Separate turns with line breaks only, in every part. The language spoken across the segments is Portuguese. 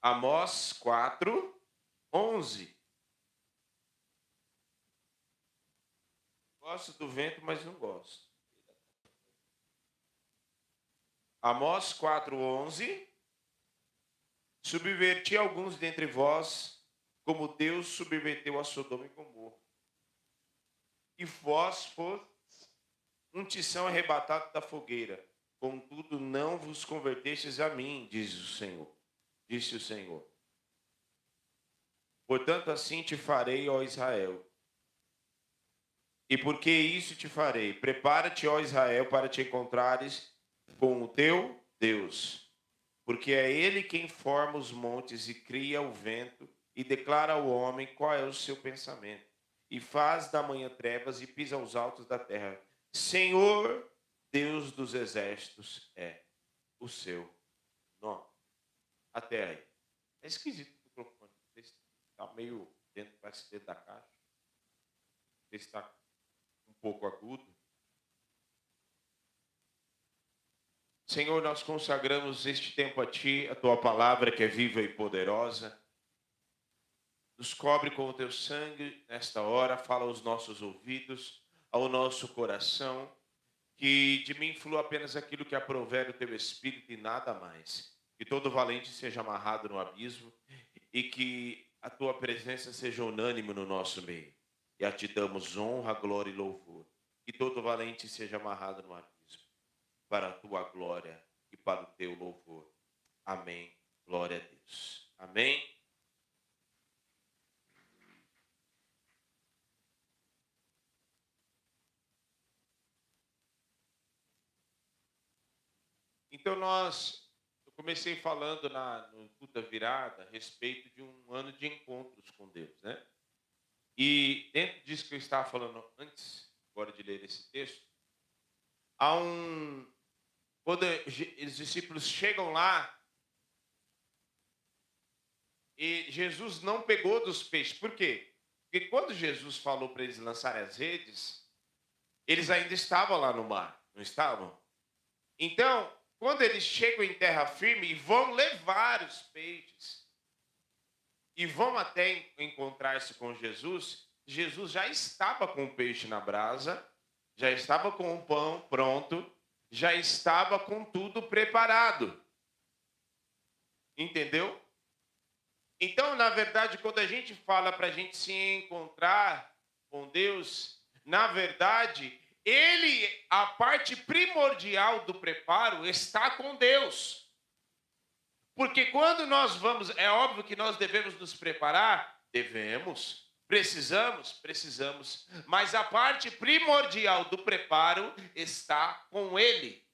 Amós 4:11. Gosto do vento, mas não gosto. Amós 4:11. Subverti alguns dentre vós, como Deus subverteu a Sodoma e Gomorra. E vós fostes um tição arrebatado da fogueira. Contudo, não vos convertestes a mim, diz o Senhor. Disse o Senhor. Portanto, assim te farei, ó Israel. E por que isso te farei? Prepara-te, ó Israel, para te encontrares com o teu Deus. Porque é Ele quem forma os montes e cria o vento e declara ao homem qual é o seu pensamento. E faz da manhã trevas e pisa os altos da terra. Senhor, Deus dos exércitos, é o seu nome. Até aí. É esquisito o microfone. Está meio dentro, parece dentro da caixa. Está um pouco agudo. Senhor, nós consagramos este tempo a Ti, a Tua palavra que é viva e poderosa. Nos cobre com o Teu sangue nesta hora, fala aos nossos ouvidos, ao nosso coração, que de mim flua apenas aquilo que aprouver o Teu Espírito e nada mais. Que todo valente seja amarrado no abismo e que a Tua presença seja unânime no nosso meio. E a Ti damos honra, glória e louvor. Que todo valente seja amarrado no abismo, para a Tua glória e para o Teu louvor. Amém. Glória a Deus. Amém. Então eu comecei falando no culto da virada a respeito de um ano de encontros com Deus, né? E dentro disso que eu estava falando antes, agora de ler esse texto, quando os discípulos chegam lá e Jesus não pegou dos peixes. Por quê? Porque quando Jesus falou para eles lançarem as redes, eles ainda estavam lá no mar, não estavam? Então, quando eles chegam em terra firme e vão levar os peixes e vão até encontrar-se com Jesus, Jesus já estava com o peixe na brasa, já estava com o pão pronto, já estava com tudo preparado. Entendeu? Então, na verdade, quando a gente fala para a gente se encontrar com Deus, na verdade, a parte primordial do preparo está com Deus. Porque quando nós vamos, é óbvio que nós devemos nos preparar, devemos, precisamos, mas a parte primordial do preparo está com Ele.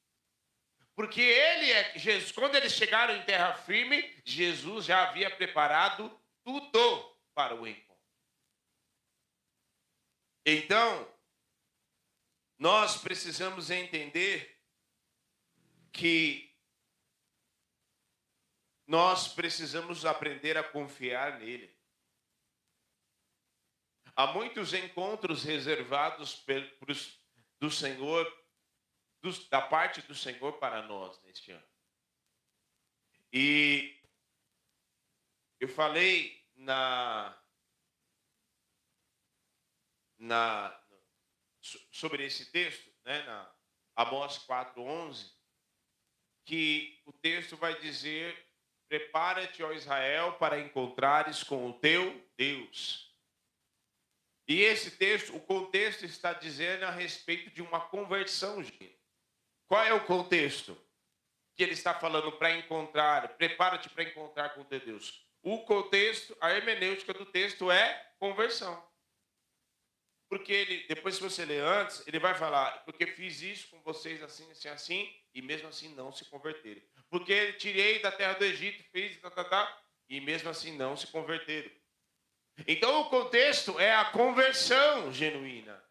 Porque Jesus, quando eles chegaram em terra firme, Jesus já havia preparado tudo para o encontro. Então, nós precisamos entender que nós precisamos aprender a confiar nele. Há muitos encontros reservados do Senhor, da parte do Senhor para nós neste ano. E eu falei sobre esse texto, né, na Amós 4:11, que o texto vai dizer: prepara-te, ó Israel, para encontrares com o teu Deus. E esse texto, o contexto está dizendo a respeito de uma conversão, gente. Qual é o contexto que ele está falando para encontrar? Prepara-te para encontrar com o teu Deus. O contexto, a hermenêutica do texto é conversão. Porque depois, se você ler antes, ele vai falar: porque fiz isso com vocês assim, assim, assim, e mesmo assim não se converteram. Porque tirei da terra do Egito, fiz, e mesmo assim não se converteram. Então o contexto é a conversão genuína.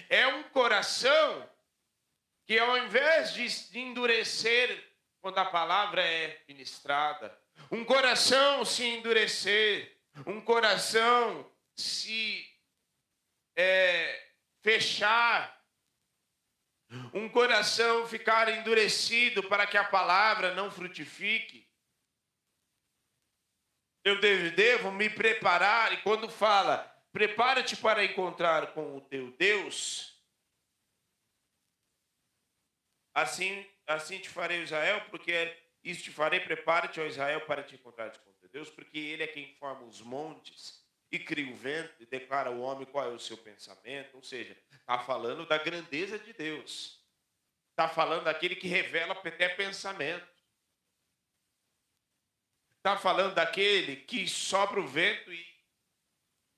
É um coração que, ao invés de endurecer quando a palavra é ministrada, um coração se endurecer, um coração se fechar, um coração ficar endurecido para que a palavra não frutifique, Eu devo me preparar, e quando fala, prepara-te para encontrar com o teu Deus, assim te farei, Israel, porque isso te farei, prepara-te, ó Israel, para te encontrar com o teu Deus, porque ele é quem forma os montes e cria o vento e declara ao homem qual é o seu pensamento. Ou seja, está falando da grandeza de Deus. Está falando daquele que revela até pensamento. Está falando daquele que sopra o vento e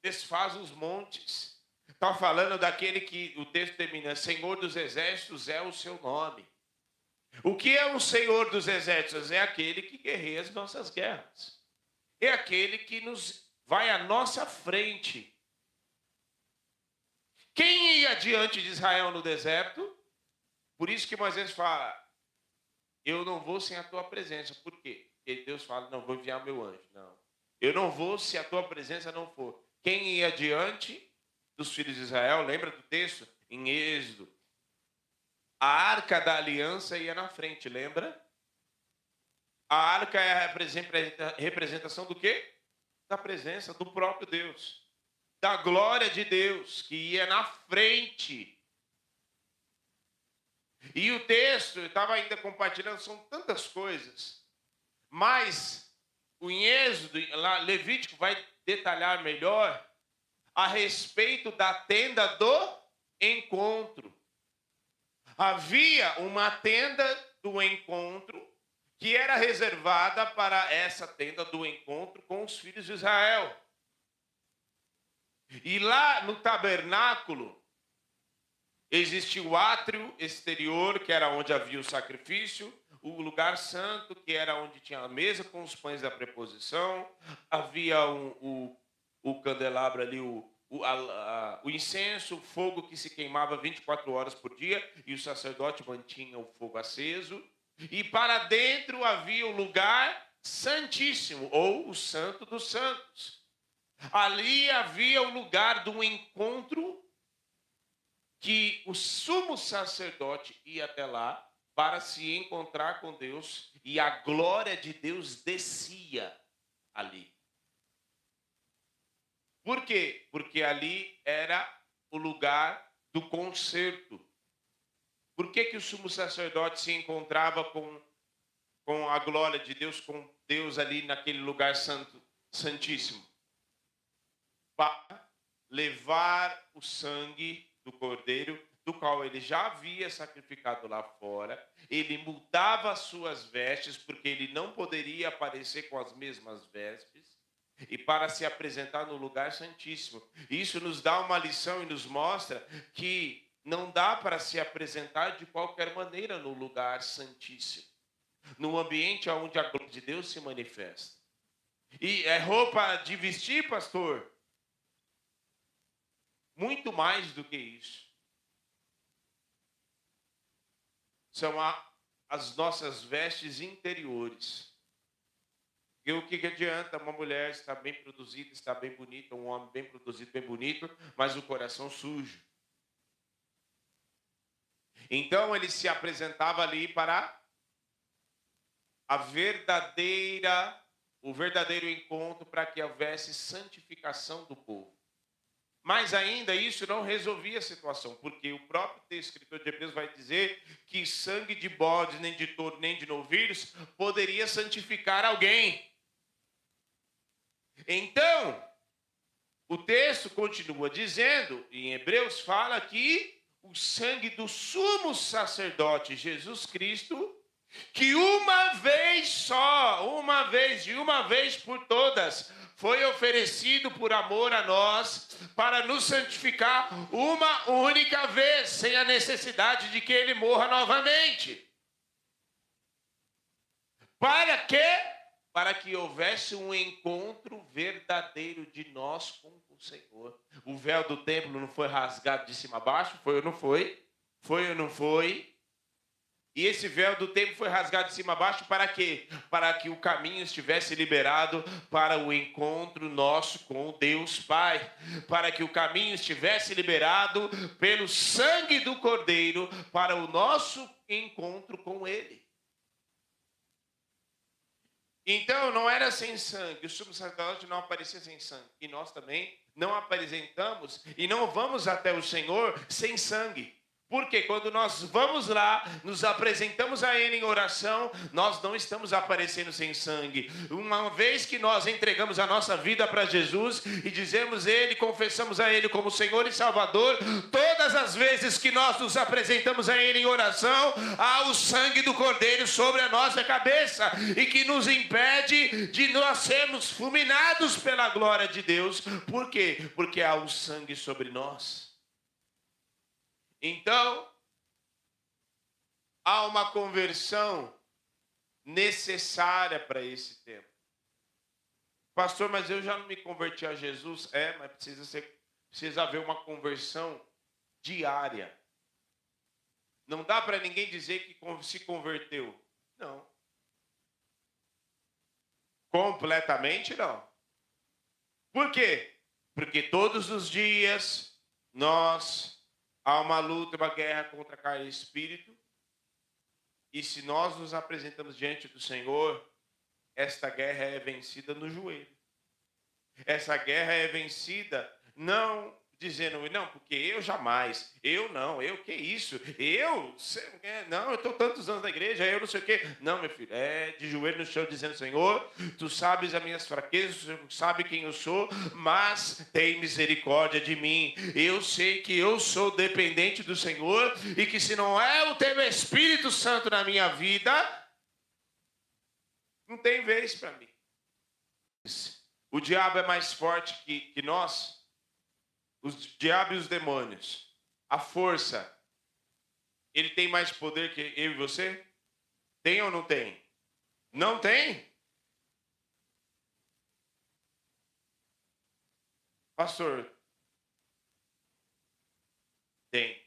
desfaz os montes. Está falando daquele que, o texto termina, Senhor dos Exércitos é o seu nome. O que é um Senhor dos Exércitos? É aquele que guerreia as nossas guerras. É aquele que nos vai à nossa frente. Quem ia diante de Israel no deserto? Por isso que Moisés fala, eu não vou sem a tua presença. Por quê? Porque Deus fala, não, vou enviar meu anjo. Não. Eu não vou se a tua presença não for. Quem ia diante dos filhos de Israel, lembra do texto? Em Êxodo. A arca da aliança ia na frente, lembra? A arca é a representação do quê? Da presença do próprio Deus. Da glória de Deus, que ia na frente. E o texto, eu estava ainda compartilhando, são tantas coisas. Mas o Êxodo, lá, Levítico vai detalhar melhor a respeito da tenda do encontro. Havia uma tenda do encontro que era reservada para essa tenda do encontro com os filhos de Israel. E lá no tabernáculo existia o átrio exterior, que era onde havia o sacrifício, o lugar santo, que era onde tinha a mesa com os pães da preposição, havia o candelabro ali, o incenso, o fogo que se queimava 24 horas por dia, e o sacerdote mantinha o fogo aceso. E para dentro havia o lugar santíssimo, ou o santo dos santos. Ali havia o lugar do encontro, que o sumo sacerdote ia até lá para se encontrar com Deus, e a glória de Deus descia ali. Por quê? Porque ali era o lugar do concerto. Por que o sumo sacerdote se encontrava com a glória de Deus, com Deus ali naquele lugar santo, santíssimo? Para levar o sangue do cordeiro, do qual ele já havia sacrificado lá fora. Ele mudava as suas vestes, porque ele não poderia aparecer com as mesmas vestes, e para se apresentar no lugar santíssimo. Isso nos dá uma lição e nos mostra que não dá para se apresentar de qualquer maneira no lugar santíssimo, no ambiente onde a glória de Deus se manifesta. E é roupa de vestir, pastor? Muito mais do que isso. São as nossas vestes interiores. E o que adianta uma mulher estar bem produzida, estar bem bonita, um homem bem produzido, bem bonito, mas o coração sujo? Então ele se apresentava ali para o verdadeiro encontro, para que houvesse santificação do povo. Mas ainda isso não resolvia a situação, porque o próprio texto escritor de Hebreus vai dizer que sangue de bodes, nem de touro, nem de novilhos poderia santificar alguém. Então, o texto continua dizendo, em Hebreus fala que o sangue do sumo sacerdote Jesus Cristo, que uma vez por todas, foi oferecido por amor a nós, para nos santificar uma única vez, sem a necessidade de que ele morra novamente. Para quê? Para que houvesse um encontro verdadeiro de nós com o Senhor. O véu do templo não foi rasgado de cima a baixo? Foi ou não foi? Foi ou não foi? E esse véu do templo foi rasgado de cima a baixo para quê? Para que o caminho estivesse liberado para o encontro nosso com Deus Pai. Para que o caminho estivesse liberado pelo sangue do Cordeiro para o nosso encontro com Ele. Então não era sem sangue, o sumo sacerdote não aparecia sem sangue. E nós também não apresentamos e não vamos até o Senhor sem sangue. Porque quando nós vamos lá, nos apresentamos a Ele em oração, nós não estamos aparecendo sem sangue. Uma vez que nós entregamos a nossa vida para Jesus e dizemos Ele, confessamos a Ele como Senhor e Salvador, todas as vezes que nós nos apresentamos a Ele em oração, há o sangue do Cordeiro sobre a nossa cabeça e que nos impede de nós sermos fulminados pela glória de Deus. Por quê? Porque há o sangue sobre nós. Então, há uma conversão necessária para esse tempo. Pastor, mas eu já não me converti a Jesus. Mas precisa haver uma conversão diária. Não dá para ninguém dizer que se converteu. Não. Completamente não. Por quê? Porque todos os dias há uma luta, uma guerra contra carne e espírito. E se nós nos apresentamos diante do Senhor, esta guerra é vencida no joelho. Essa guerra é vencida não dizendo, não, porque eu jamais, eu não, eu que isso, eu estou tantos anos na igreja, eu não sei o quê. Não, meu filho, é de joelho no chão dizendo, Senhor, tu sabes as minhas fraquezas, tu sabe quem eu sou, mas tem misericórdia de mim. Eu sei que eu sou dependente do Senhor e que se não é o teu Espírito Santo na minha vida, não tem vez para mim. O diabo é mais forte que nós. O diabo e os demônios. A força. Ele tem mais poder que eu e você? Tem ou não tem? Não tem? Pastor. Tem.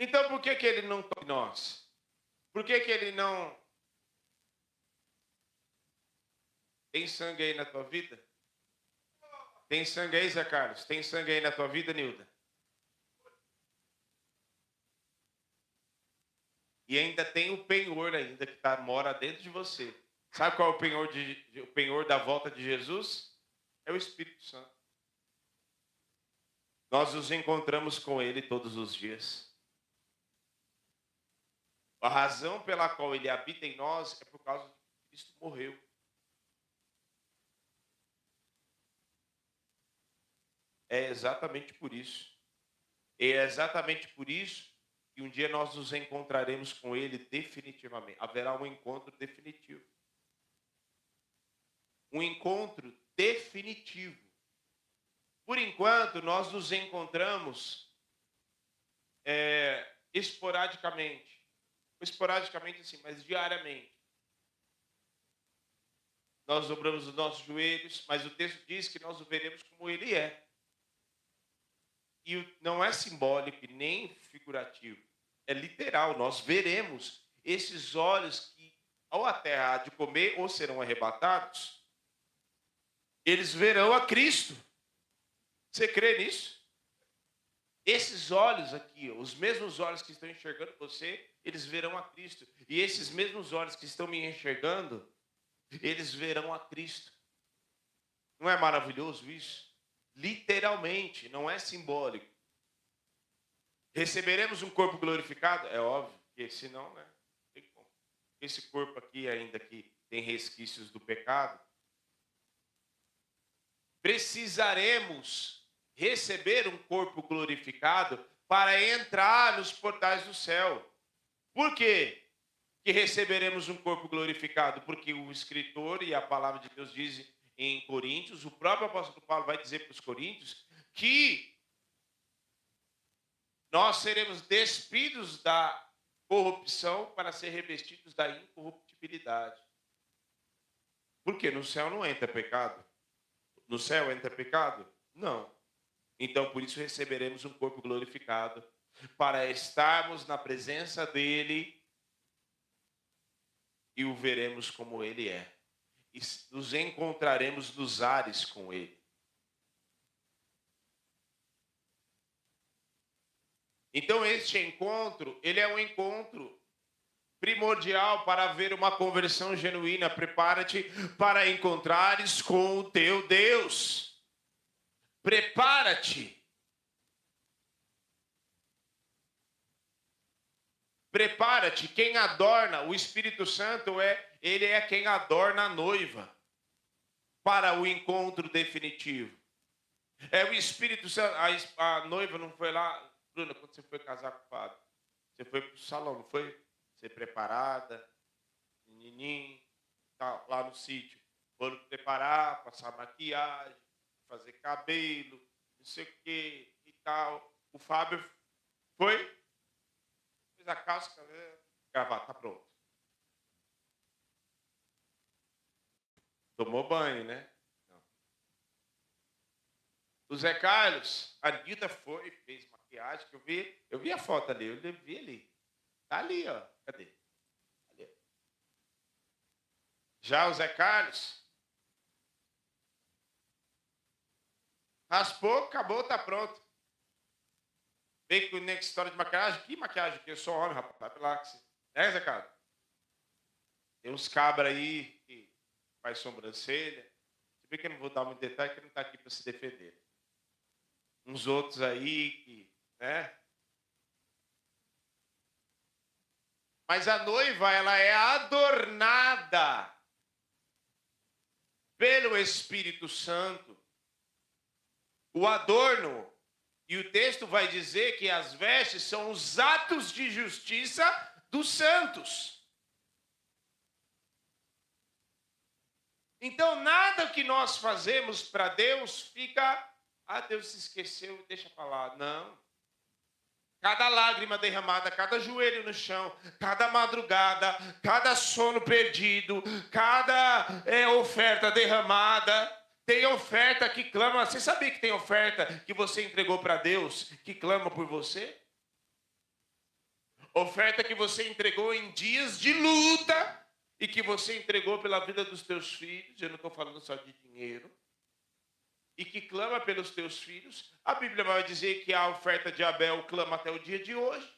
Então por que ele não toca em nós? Por que ele não... Tem sangue aí na tua vida? Tem sangue aí, Zé Carlos? Tem sangue aí na tua vida, Nilda? E ainda tem o penhor ainda que mora dentro de você. Sabe qual é o penhor da volta de Jesus? É o Espírito Santo. Nós nos encontramos com Ele todos os dias. A razão pela qual Ele habita em nós é por causa de que Cristo morreu. É exatamente por isso. E é exatamente por isso que um dia nós nos encontraremos com Ele definitivamente. Haverá um encontro definitivo. Um encontro definitivo. Por enquanto, nós nos encontramos esporadicamente. Esporadicamente, assim, mas diariamente. Nós dobramos os nossos joelhos, mas o texto diz que nós o veremos como Ele é. E não é simbólico nem figurativo. É literal. Nós veremos esses olhos que, ao a terra há de comer ou serão arrebatados, eles verão a Cristo. Você crê nisso? Esses olhos aqui, os mesmos olhos que estão enxergando você, eles verão a Cristo. E esses mesmos olhos que estão me enxergando, eles verão a Cristo. Não é maravilhoso isso? Literalmente, não é simbólico. Receberemos um corpo glorificado? É óbvio, porque senão, né? Não tem como. Esse corpo aqui, ainda que tem resquícios do pecado, precisaremos receber um corpo glorificado para entrar nos portais do céu. Por quê que receberemos um corpo glorificado? Porque o escritor e a palavra de Deus diz em Coríntios, o próprio apóstolo Paulo vai dizer para os coríntios que nós seremos despidos da corrupção para ser revestidos da incorruptibilidade. Porque no céu não entra pecado. No céu entra pecado? Não. Então, por isso receberemos um corpo glorificado para estarmos na presença dele e o veremos como ele é. E nos encontraremos nos ares com ele. Então, este encontro, ele é um encontro primordial para haver uma conversão genuína. Prepara-te para encontrares com o teu Deus. Prepara-te. Prepara-te. Quem adorna o Espírito Santo ele é quem adorna a noiva para o encontro definitivo. É o Espírito Santo. A noiva não foi lá, Bruna, quando você foi casar com o Fábio, você foi para o salão, não foi? Ser preparada, menininho, tá, lá no sítio. Foram preparar, passar maquiagem, fazer cabelo, não sei o que e tal. O Fábio foi, fez a casca, gravata, tá pronto. Tomou banho, né? Não. O Zé Carlos, a Anitta foi, fez maquiagem, que eu vi a foto ali, eu vi ali. Tá ali, ó. Cadê? Ali. Já o Zé Carlos, raspou, acabou, tá pronto. Vem com a história de maquiagem. Que maquiagem? Que eu sou homem, rapaz. Vai pra lá. Né, Zé Carlos? Tem uns cabras aí que faz sobrancelha. Se bem que eu não vou dar muito detalhe, que ele não está aqui para se defender. Uns outros aí que, né? Mas a noiva, ela é adornada pelo Espírito Santo. O adorno, e o texto vai dizer que as vestes são os atos de justiça dos santos. Então, nada que nós fazemos para Deus fica, Deus se esqueceu, deixa para lá. Não. Cada lágrima derramada, cada joelho no chão, cada madrugada, cada sono perdido, cada oferta derramada. Tem oferta que clama. Você sabia que tem oferta que você entregou para Deus, que clama por você? Oferta que você entregou em dias de luta e que você entregou pela vida dos teus filhos. Eu não estou falando só de dinheiro. E que clama pelos teus filhos. A Bíblia vai dizer que a oferta de Abel clama até o dia de hoje.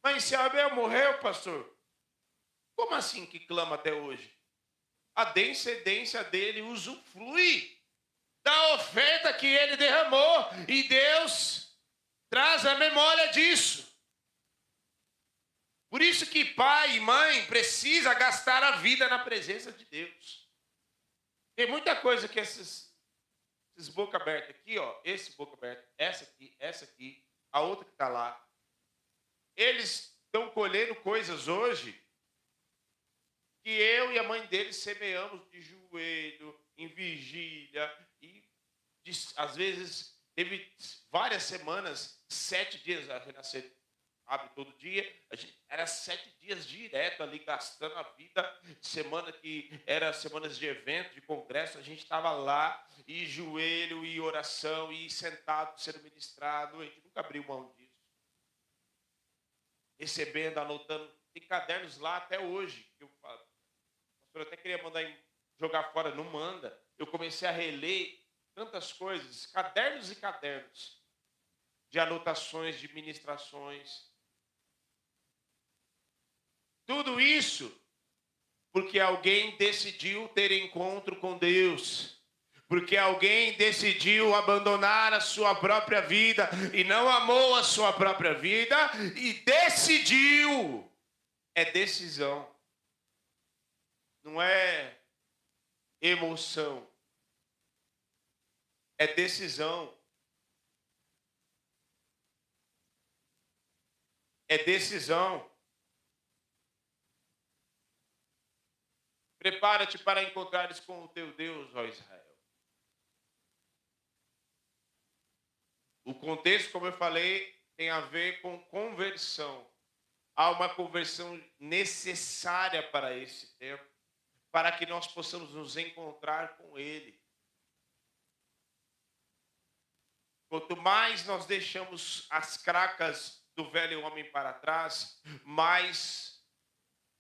Mas se Abel morreu, pastor, como assim que clama até hoje? A descendência dele usufrui da oferta que ele derramou. E Deus traz a memória disso. Por isso que pai e mãe precisa gastar a vida na presença de Deus. Tem muita coisa que esses boca aberta aqui, ó, esse boca aberta, essa aqui, a outra que está lá, eles estão colhendo coisas hoje que eu e a mãe deles semeamos de joelho, em vigília, e às vezes teve várias semanas, 7 dias a renascer. Abre todo dia, era 7 dias direto ali, gastando a vida. Semana que era semanas de evento, de congresso, a gente estava lá, e joelho, e oração, e sentado, sendo ministrado. A gente nunca abriu mão disso. Recebendo, anotando. Tem cadernos lá até hoje, que eu falo. O pastor até queria mandar jogar fora, não manda. Eu comecei a reler tantas coisas, cadernos e cadernos, de anotações, de ministrações. Tudo isso porque alguém decidiu ter encontro com Deus. Porque alguém decidiu abandonar a sua própria vida e não amou a sua própria vida e decidiu. É decisão. Não é emoção. É decisão. É decisão. Prepara-te para encontrares com o teu Deus, ó Israel. O contexto, como eu falei, tem a ver com conversão. Há uma conversão necessária para esse tempo, para que nós possamos nos encontrar com Ele. Quanto mais nós deixamos as cracas do velho homem para trás, mais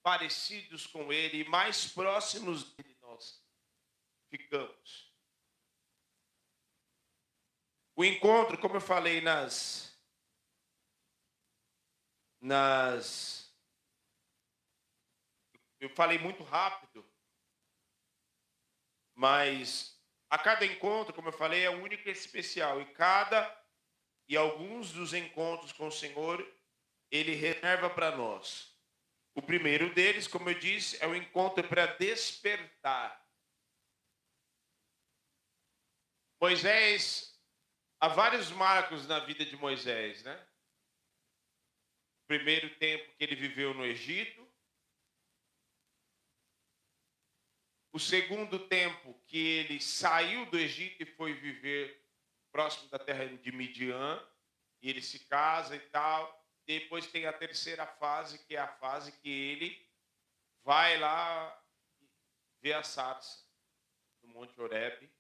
parecidos com Ele, mais próximos dele nós ficamos. O encontro, como eu falei nas eu falei muito rápido, mas a cada encontro, como eu falei, é único e especial. E alguns dos encontros com o Senhor, Ele reserva para nós. O primeiro deles, como eu disse, é o encontro para despertar. Moisés, há vários marcos na vida de Moisés, né? O primeiro tempo que ele viveu no Egito. O segundo tempo que ele saiu do Egito e foi viver próximo da terra de Midian. E ele se casa e tal. Depois tem a terceira fase, que é a fase que ele vai lá ver a sarça no Monte Horebe.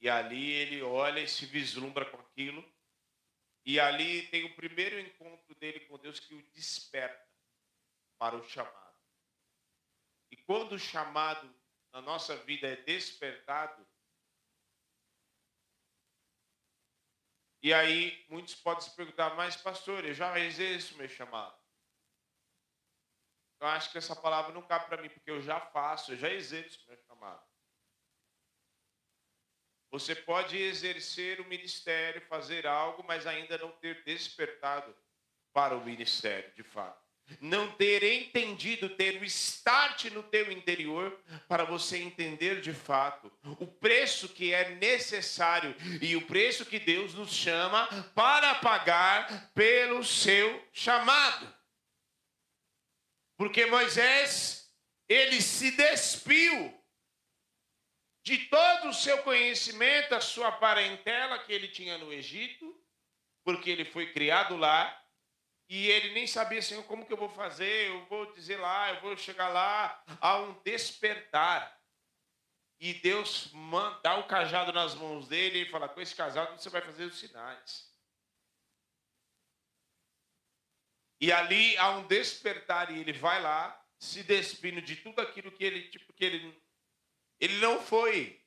E ali ele olha e se vislumbra com aquilo. E ali tem o primeiro encontro dele com Deus que o desperta para o chamado. E quando o chamado na nossa vida é despertado, e aí muitos podem se perguntar, mas pastor, eu já exerço o meu chamado. Eu acho que essa palavra não cabe para mim, porque eu já faço, eu já exerço o meu chamado. Você pode exercer o ministério, fazer algo, mas ainda não ter despertado para o ministério, de fato. Não ter entendido, ter o start no teu interior para você entender de fato o preço que é necessário e o preço que Deus nos chama para pagar pelo seu chamado. Porque Moisés, ele se despiu de todo o seu conhecimento, a sua parentela que ele tinha no Egito, porque ele foi criado lá, e ele nem sabia, Senhor, como que eu vou fazer, eu vou dizer lá, eu vou chegar lá, a um despertar. E Deus dá o cajado nas mãos dele e fala, com esse cajado você vai fazer os sinais. E ali há um despertar, e ele vai lá, se despindo de tudo aquilo que ele não foi.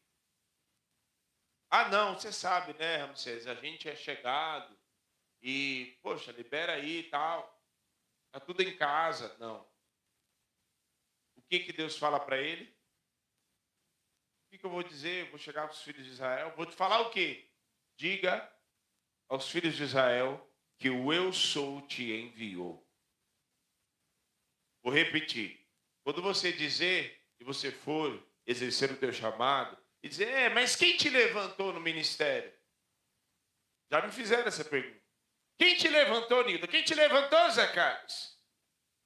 Ah, não, você sabe, né, Ramsés? A gente é chegado e, poxa, libera aí e tal. Está tudo em casa. Não. O que Deus fala para ele? O que eu vou dizer? Eu vou chegar para os filhos de Israel. Vou te falar o quê? Diga aos filhos de Israel que o eu sou te enviou. Vou repetir. Quando você dizer que você for exercer o teu chamado, e dizer, mas quem te levantou no ministério? Já me fizeram essa pergunta. Quem te levantou, Nilda? Quem te levantou, Zé Carlos?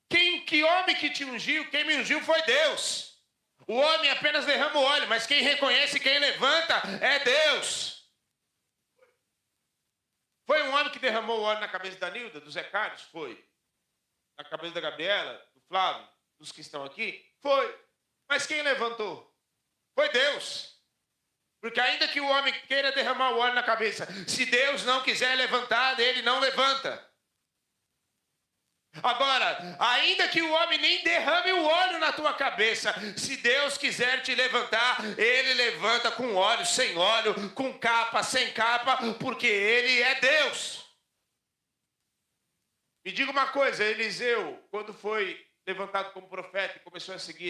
Que homem que te ungiu? Quem me ungiu foi Deus. O homem apenas derrama o óleo, mas quem reconhece, quem levanta é Deus. Foi um homem que derramou o óleo na cabeça da Nilda, do Zé Carlos? Foi. Na cabeça da Gabriela, do Flávio, dos que estão aqui? Foi. Mas quem levantou? Foi Deus. Porque ainda que o homem queira derramar o óleo na cabeça, se Deus não quiser levantar, ele não levanta. Agora, ainda que o homem nem derrame o óleo na tua cabeça, se Deus quiser te levantar, ele levanta com óleo, sem óleo, com capa, sem capa, porque ele é Deus. Me diga uma coisa, Eliseu, quando foi levantado como profeta e começou a seguir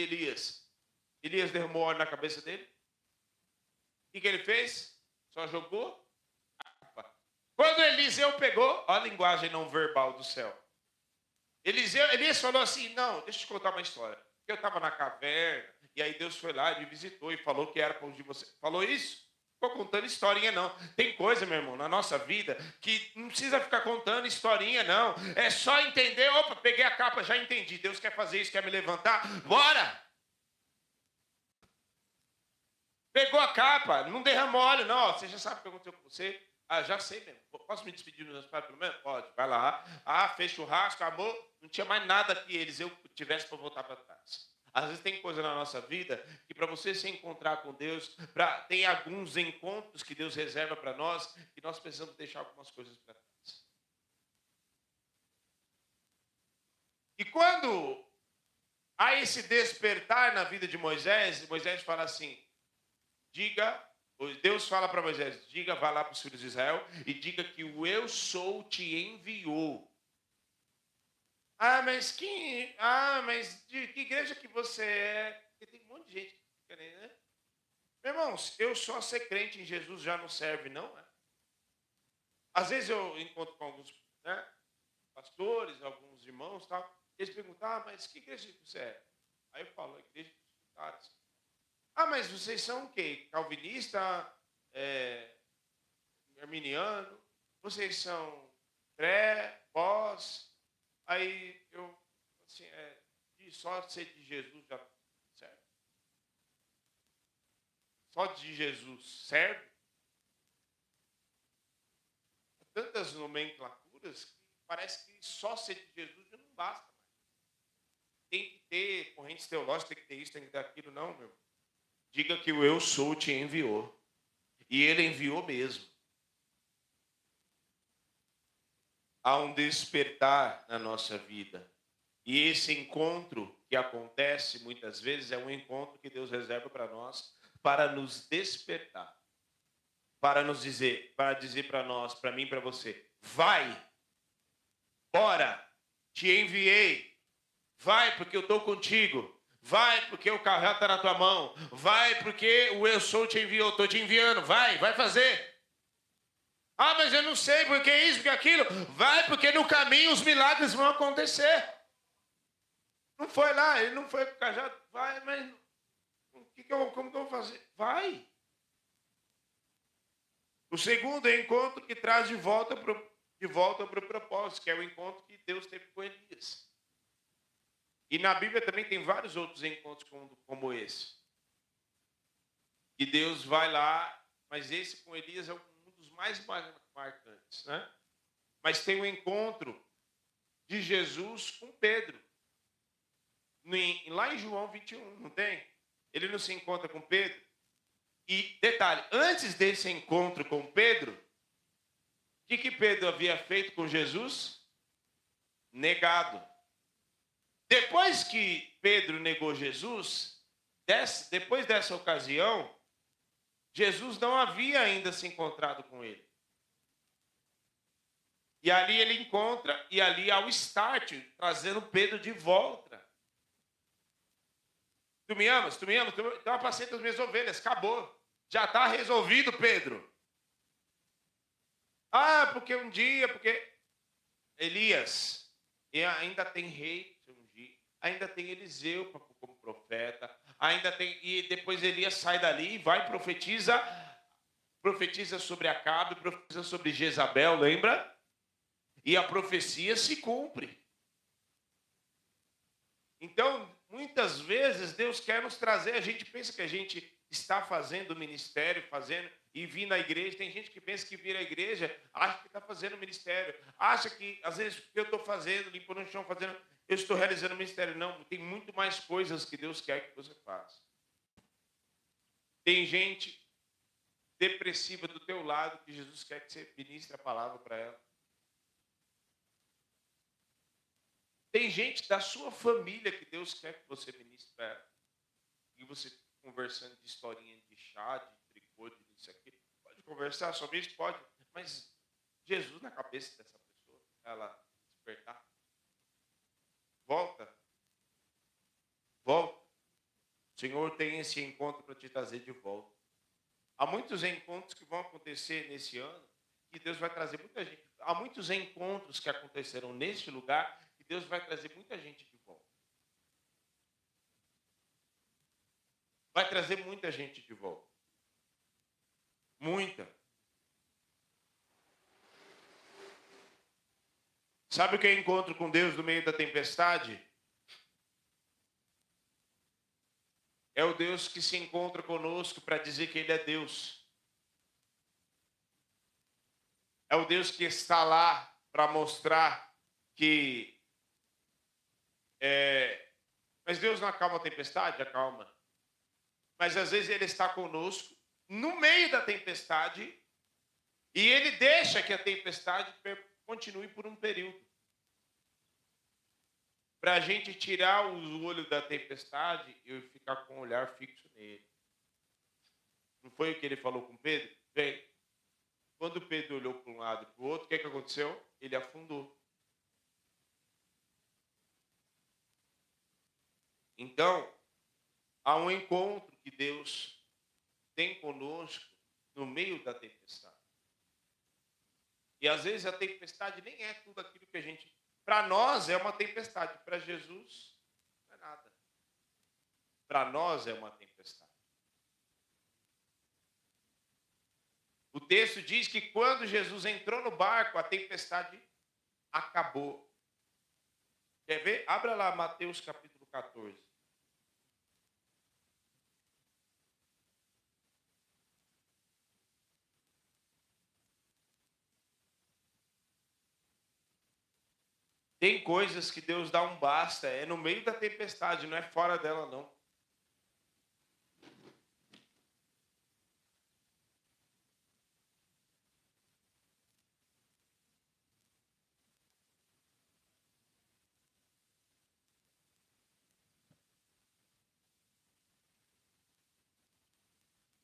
Elias derramou óleo na cabeça dele? O que ele fez? Só jogou? Quando Eliseu pegou, olha a linguagem não verbal do céu. Elias falou assim, não, deixa eu te contar uma história. Eu estava na caverna, e aí Deus foi lá e me visitou e falou que era para onde você... Falou isso? Ficou contando historinha, não. Tem coisa, meu irmão, na nossa vida, que não precisa ficar contando historinha, não. É só entender, opa, peguei a capa, já entendi. Deus quer fazer isso, quer me levantar, bora! Pegou a capa, não derramou óleo, não. Você já sabe o que aconteceu com você? Ah, já sei mesmo. Posso me despedir dos meus pais pelo menos? Pode, vai lá. Ah, fez churrasco, amor. Não tinha mais nada que eu tivesse para voltar para trás. Às vezes tem coisa na nossa vida que para você se encontrar com Deus, tem alguns encontros que Deus reserva para nós, que nós precisamos deixar algumas coisas para trás. E quando há esse despertar na vida de Moisés, Moisés fala assim, Deus fala para Moisés, vá lá para os filhos de Israel e diga que o eu sou te enviou. Mas de que igreja que você é? Porque tem um monte de gente que fica, né? Meus irmãos, eu só ser crente em Jesus já não serve, não, é? Às vezes eu encontro com alguns, né, pastores, alguns irmãos, tal, eles perguntam, mas que igreja que você é? Aí eu falo, a igreja dos caras. Mas vocês são o quê? Calvinista, é, arminiano? Vocês são pré, pós? Aí eu, assim, só ser de Jesus já serve. Só de Jesus serve? Tantas nomenclaturas que parece que só ser de Jesus já não basta mais. Tem que ter correntes teológicas, tem que ter isso, tem que ter aquilo. Não, meu. Diga que o eu sou te enviou. E ele enviou mesmo. Há um despertar na nossa vida. E esse encontro que acontece muitas vezes é um encontro que Deus reserva para nós, para nos despertar. Para dizer para nós, para mim, para você, vai, bora, te enviei, vai porque eu estou contigo, vai porque o carro está na tua mão, vai porque o eu sou te enviou, estou te enviando, vai fazer. Mas eu não sei porque isso, porque aquilo, vai porque no caminho os milagres vão acontecer. Não foi lá, ele não foi com o cajado, vai, mas como que eu vou fazer? Vai. O segundo é o encontro que traz de volta para o propósito, que é o encontro que Deus teve com Elias. E na Bíblia também tem vários outros encontros como esse. Que Deus vai lá, mas esse com Elias é um dos mais marcantes, né? Mas tem o encontro de Jesus com Pedro. Lá em João 21, não tem? Ele não se encontra com Pedro. E detalhe, antes desse encontro com Pedro, o que Pedro havia feito com Jesus? Negado. Depois que Pedro negou Jesus, depois dessa ocasião, Jesus não havia ainda se encontrado com ele. E ali ele encontra, e ali há o start, trazendo Pedro de volta. Tu me amas? Tu me amas? Então apacenta as minhas ovelhas, acabou. Já está resolvido, Pedro. Porque um dia, porque Elias, e ainda tem rei, ainda tem Eliseu como profeta, ainda tem, e depois Elias sai dali e vai e profetiza sobre Acabe, profetiza sobre Jezabel, lembra? E a profecia se cumpre. Então, muitas vezes Deus quer nos trazer, a gente pensa que a gente está fazendo ministério, e vir na igreja, tem gente que pensa que vir à igreja, acha que está fazendo ministério, acha que, às vezes, o que eu estou fazendo, limpando o chão, eu estou realizando ministério. Não, tem muito mais coisas que Deus quer que você faça. Tem gente depressiva do teu lado que Jesus quer que você ministre a palavra para ela. Tem gente da sua família que Deus quer que você ministre para ela. E você conversando de historinha de chá, de tricô, de isso aqui. Pode conversar, somente pode. Mas Jesus na cabeça dessa pessoa, ela despertar. Volta. O Senhor tem esse encontro para te trazer de volta. Há muitos encontros que vão acontecer nesse ano e Deus vai trazer muita gente. Há muitos encontros que aconteceram neste lugar e Deus vai trazer muita gente de volta. Vai trazer muita gente de volta. Muita. Sabe o que é encontro com Deus no meio da tempestade? É o Deus que se encontra conosco para dizer que Ele é Deus. É o Deus que está lá para mostrar que... Mas Deus não acalma a tempestade? Acalma. Mas às vezes Ele está conosco no meio da tempestade e Ele deixa que a tempestade continue por um período. Para a gente tirar o olho da tempestade e ficar com o olhar fixo nele. Não foi o que ele falou com Pedro? Bem, quando Pedro olhou para um lado e para o outro, o que aconteceu? Ele afundou. Então, há um encontro que Deus tem conosco no meio da tempestade. E às vezes a tempestade nem é tudo aquilo que a gente. Para nós é uma tempestade, para Jesus não é nada. Para nós é uma tempestade. O texto diz que quando Jesus entrou no barco, a tempestade acabou. Quer ver? Abra lá Mateus capítulo 14. Tem coisas que Deus dá um basta, é no meio da tempestade, não é fora dela não.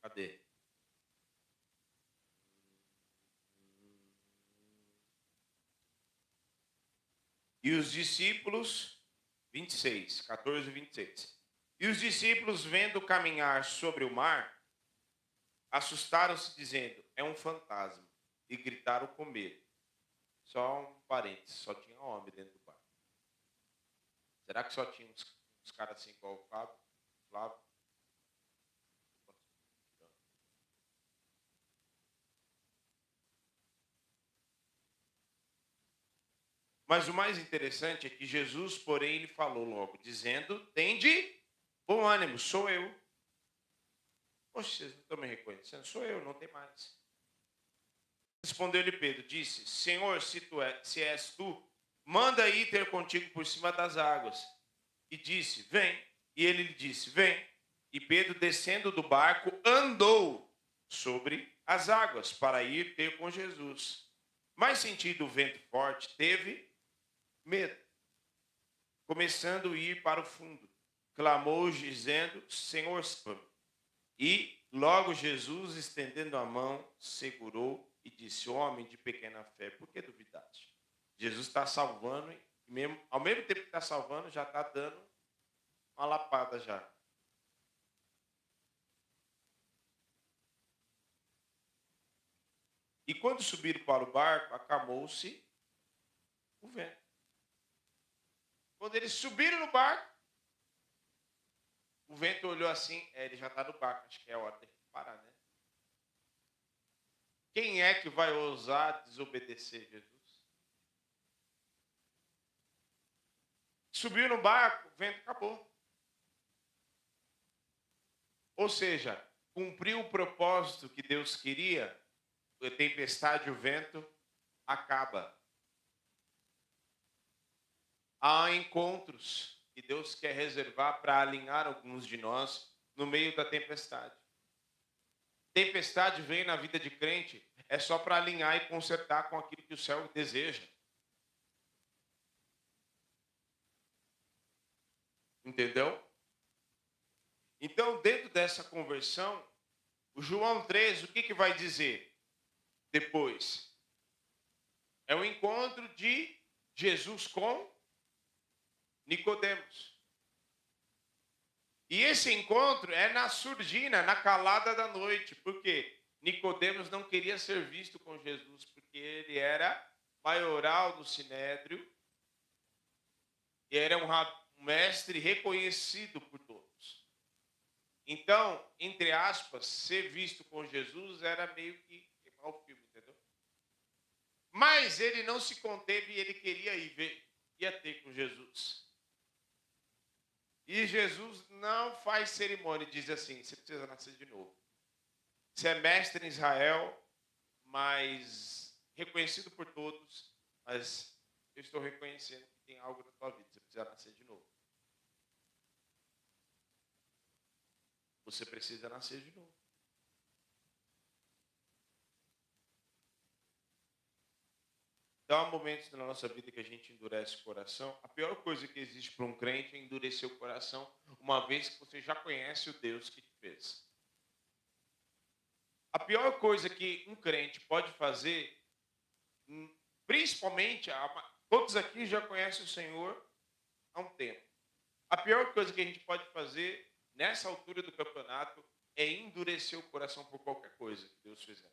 Cadê? E os discípulos, 26, 14 e 26. E os discípulos, vendo caminhar sobre o mar, assustaram-se, dizendo, é um fantasma, e gritaram com medo. Só um parênteses, só tinha homem dentro do barco. Será que só tinha uns caras assim igual o Flávio? Mas o mais interessante é que Jesus, porém, ele falou logo, dizendo, tende bom ânimo, sou eu. Poxa, vocês não estão me reconhecendo? Sou eu, não tem mais. Respondeu-lhe Pedro, disse, Senhor, se és tu, manda ir ter contigo por cima das águas. E disse, vem. E ele lhe disse, vem. E Pedro, descendo do barco, andou sobre as águas para ir ter com Jesus. Mas sentindo o vento forte, teve medo. Começando a ir para o fundo, clamou dizendo, Senhor, salva-me. E logo Jesus, estendendo a mão, segurou e disse, homem de pequena fé, por que duvidaste? Jesus está salvando, e mesmo, ao mesmo tempo que está salvando, já está dando uma lapada já. E quando subiram para o barco, acalmou-se o vento. Quando eles subiram no barco, o vento olhou assim, ele já está no barco, acho que é a hora de parar, né? Quem é que vai ousar desobedecer Jesus? Subiu no barco, o vento acabou. Ou seja, cumpriu o propósito que Deus queria, a tempestade, o vento, acaba. Há encontros que Deus quer reservar para alinhar alguns de nós no meio da tempestade. Tempestade vem na vida de crente, é só para alinhar e consertar com aquilo que o céu deseja. Entendeu? Então, dentro dessa conversão, o João 13, o que vai dizer depois? É o encontro de Jesus com Nicodemos. E esse encontro é na surdina, na calada da noite. Por quê? Nicodemos não queria ser visto com Jesus, porque ele era maioral do Sinédrio, e era um mestre reconhecido por todos. Então, entre aspas, ser visto com Jesus era meio que queimar o filme, entendeu? Mas ele não se conteve e ele queria ir ver, ia ter com Jesus. E Jesus não faz cerimônia, diz assim, você precisa nascer de novo. Você é mestre em Israel, mas reconhecido por todos, mas eu estou reconhecendo que tem algo na tua vida, você precisa nascer de novo. Você precisa nascer de novo. Então, há momentos na nossa vida que a gente endurece o coração. A pior coisa que existe para um crente é endurecer o coração, uma vez que você já conhece o Deus que te fez. A pior coisa que um crente pode fazer, principalmente, todos aqui já conhecem o Senhor há um tempo. A pior coisa que a gente pode fazer nessa altura do campeonato é endurecer o coração por qualquer coisa que Deus fizer.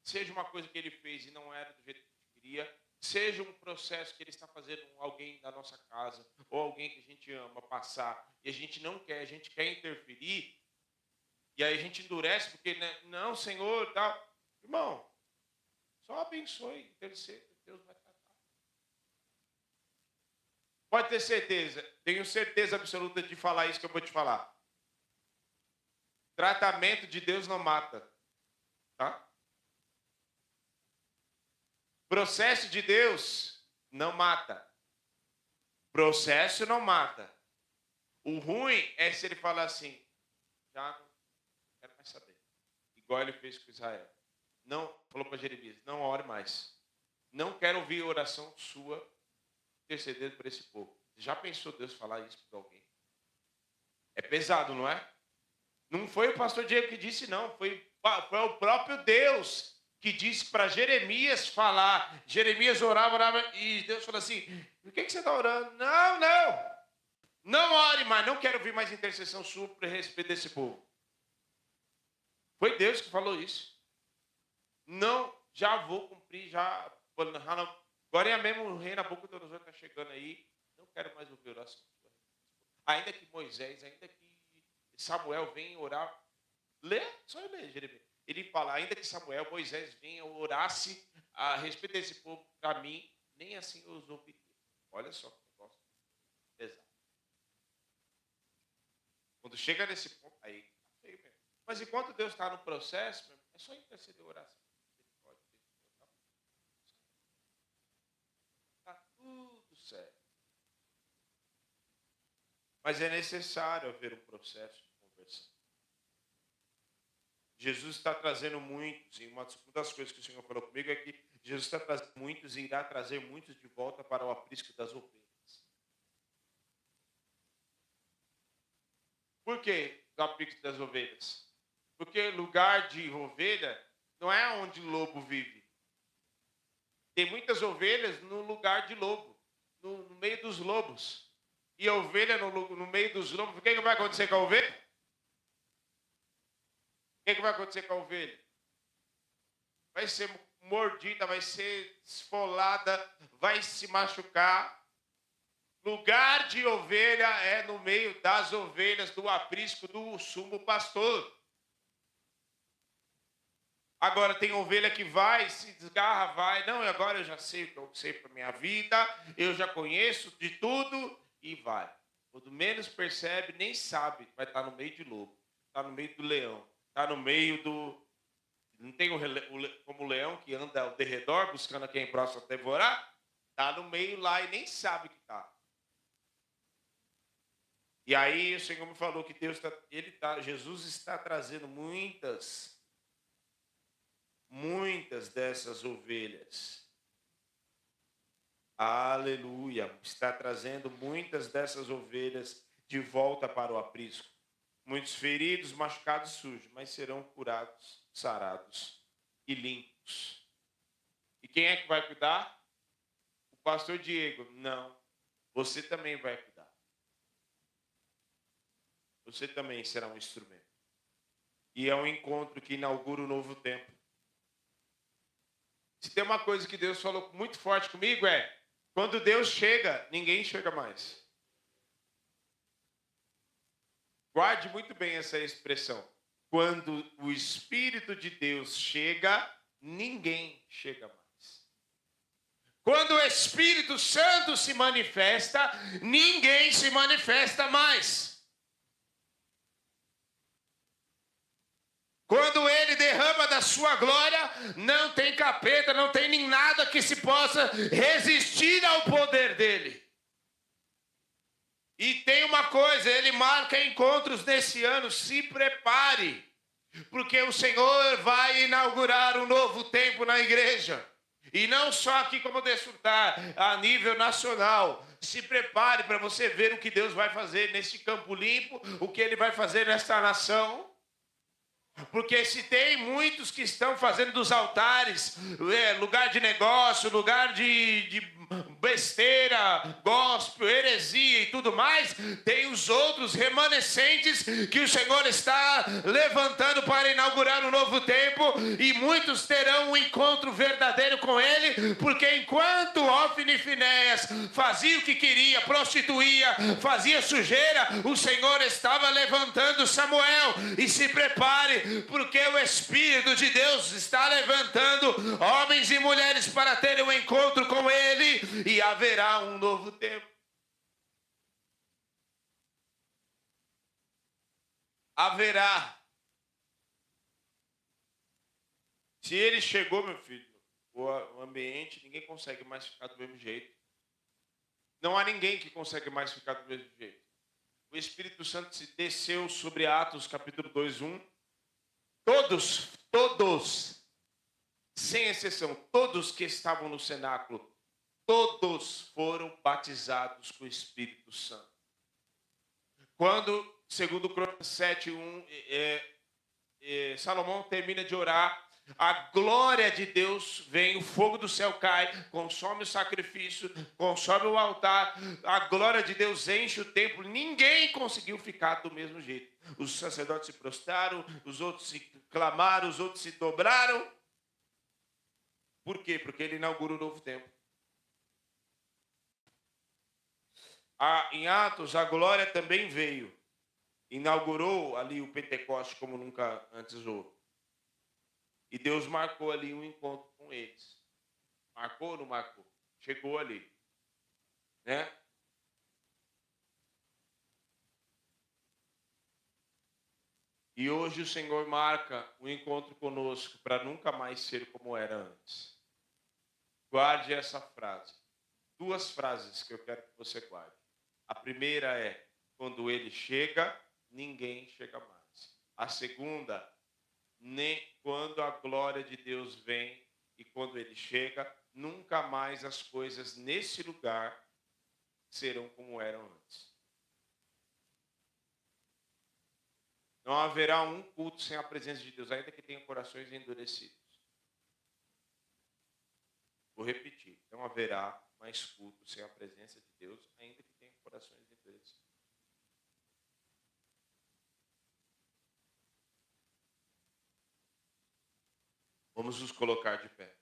Seja uma coisa que ele fez e não era do jeito que a gente queria, seja um processo que ele está fazendo alguém da nossa casa, ou alguém que a gente ama passar, e a gente não quer, a gente quer interferir, e aí a gente endurece, porque, né, não, Senhor, tal. Irmão, só abençoe, interceda, Deus vai tratar. Pode ter certeza, tenho certeza absoluta de falar isso que eu vou te falar. Tratamento de Deus não mata, tá? Processo de Deus não mata. Processo não mata. O ruim é se ele falar assim, já não quero mais saber. Igual ele fez com Israel. Não, falou para Jeremias, não ore mais. Não quero ouvir oração sua intercedendo por esse povo. Já pensou Deus falar isso para alguém? É pesado, não é? Não foi o pastor Diego que disse, não. Foi o próprio Deus que disse para Jeremias falar. Jeremias orava, e Deus falou assim, por que você está orando? Não ore mais, não quero ouvir mais intercessão sua para respeito desse povo. Foi Deus que falou isso. Não, já vou cumprir, já. Agora é mesmo o rei Nabucodonosor está chegando aí, não quero mais ouvir oração sua. Ainda que Moisés, ainda que Samuel venha orar, lê, só ler, Jeremias. Ele fala, ainda que Samuel, Moisés venha orasse a respeito desse povo para mim, nem assim eu os ouviria. Olha só que negócio pesado. Quando chega nesse ponto, aí tá feio mesmo. Mas enquanto Deus está no processo, meu, é só interceder oração. Está tudo certo. Mas é necessário haver um processo de conversão. Jesus está trazendo muitos, e uma das coisas que o Senhor falou comigo é que Jesus está trazendo muitos e irá trazer muitos de volta para o aprisco das ovelhas. Por que o aprisco das ovelhas? Porque lugar de ovelha não é onde o lobo vive. Tem muitas ovelhas no lugar de lobo, no meio dos lobos. E a ovelha no meio dos lobos, o que vai acontecer com a ovelha? O que vai acontecer com a ovelha? Vai ser mordida, vai ser esfolada, vai se machucar. Lugar de ovelha é no meio das ovelhas do aprisco do sumo pastor. Agora tem ovelha que vai, se desgarra, vai. Não, agora eu já sei o que eu sei para minha vida, eu já conheço de tudo e vai. Quando menos percebe, nem sabe, vai estar no meio de lobo, está no meio do leão. Está no meio do... Não tem como o leão que anda ao derredor buscando quem possa devorar? Está no meio lá e nem sabe que está. E aí o Senhor me falou que Jesus está trazendo muitas dessas ovelhas. Aleluia! Está trazendo muitas dessas ovelhas de volta para o aprisco. Muitos feridos, machucados, sujos, mas serão curados, sarados e limpos. E quem é que vai cuidar? O pastor Diego. Não. Você também vai cuidar. Você também será um instrumento. E é um encontro que inaugura um novo tempo. Se tem uma coisa que Deus falou muito forte comigo é, quando Deus chega, ninguém chega mais. Guarde muito bem essa expressão. Quando o Espírito de Deus chega, ninguém chega mais. Quando o Espírito Santo se manifesta, ninguém se manifesta mais. Quando ele derrama da sua glória, não tem capeta, não tem nem nada que se possa resistir ao poder dele. E tem uma coisa, ele marca encontros nesse ano, se prepare, porque o Senhor vai inaugurar um novo tempo na igreja. E não só aqui como desfrutar, a nível nacional. Se prepare para você ver o que Deus vai fazer nesse campo limpo, o que ele vai fazer nesta nação. Porque se tem muitos que estão fazendo dos altares lugar de negócio, lugar de besteira, gospel, heresia e tudo mais, tem os outros remanescentes que o Senhor está levantando para inaugurar um novo tempo, e muitos terão um encontro verdadeiro com Ele, porque enquanto Ofni e Finéias fazia o que queria, prostituía, fazia sujeira, o Senhor estava levantando Samuel. E se prepare, porque o Espírito de Deus está levantando homens e mulheres para terem um encontro com Ele, e haverá um novo tempo. Haverá. Se Ele chegou, meu filho, o ambiente, ninguém consegue mais ficar do mesmo jeito. Não há ninguém que consegue mais ficar do mesmo jeito. O Espírito Santo se desceu sobre Atos capítulo 2:1. Todos, sem exceção, todos que estavam no cenáculo, todos foram batizados com o Espírito Santo. Quando, segundo Crônicas 7:1, Salomão termina de orar, a glória de Deus vem, o fogo do céu cai, consome o sacrifício, consome o altar, a glória de Deus enche o templo. Ninguém conseguiu ficar do mesmo jeito. Os sacerdotes se prostraram, os outros se clamaram, os outros se dobraram. Por quê? Porque ele inaugura um novo tempo. Em Atos, a glória também veio. Inaugurou ali o Pentecoste como nunca antes houve. E Deus marcou ali um encontro com eles. Marcou ou não marcou? Chegou ali. Né? E hoje o Senhor marca um encontro conosco para nunca mais ser como era antes. Guarde essa frase. 2 frases que eu quero que você guarde. A primeira é: quando Ele chega, ninguém chega mais. A segunda, nem quando a glória de Deus vem e quando Ele chega, nunca mais as coisas nesse lugar serão como eram antes. Não haverá um culto sem a presença de Deus, ainda que tenha corações endurecidos. Vou repetir, não haverá mais culto sem a presença de Deus, ainda que tenha corações endurecidos. Vamos nos colocar de pé.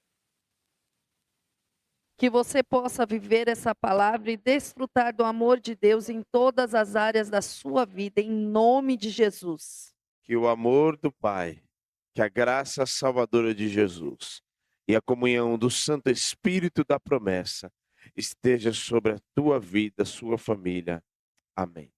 Que você possa viver essa palavra e desfrutar do amor de Deus em todas as áreas da sua vida, em nome de Jesus.
Que o amor do Pai, que a graça salvadora de Jesus e a comunhão do Santo Espírito da promessa esteja sobre a tua vida, sua família. Amém.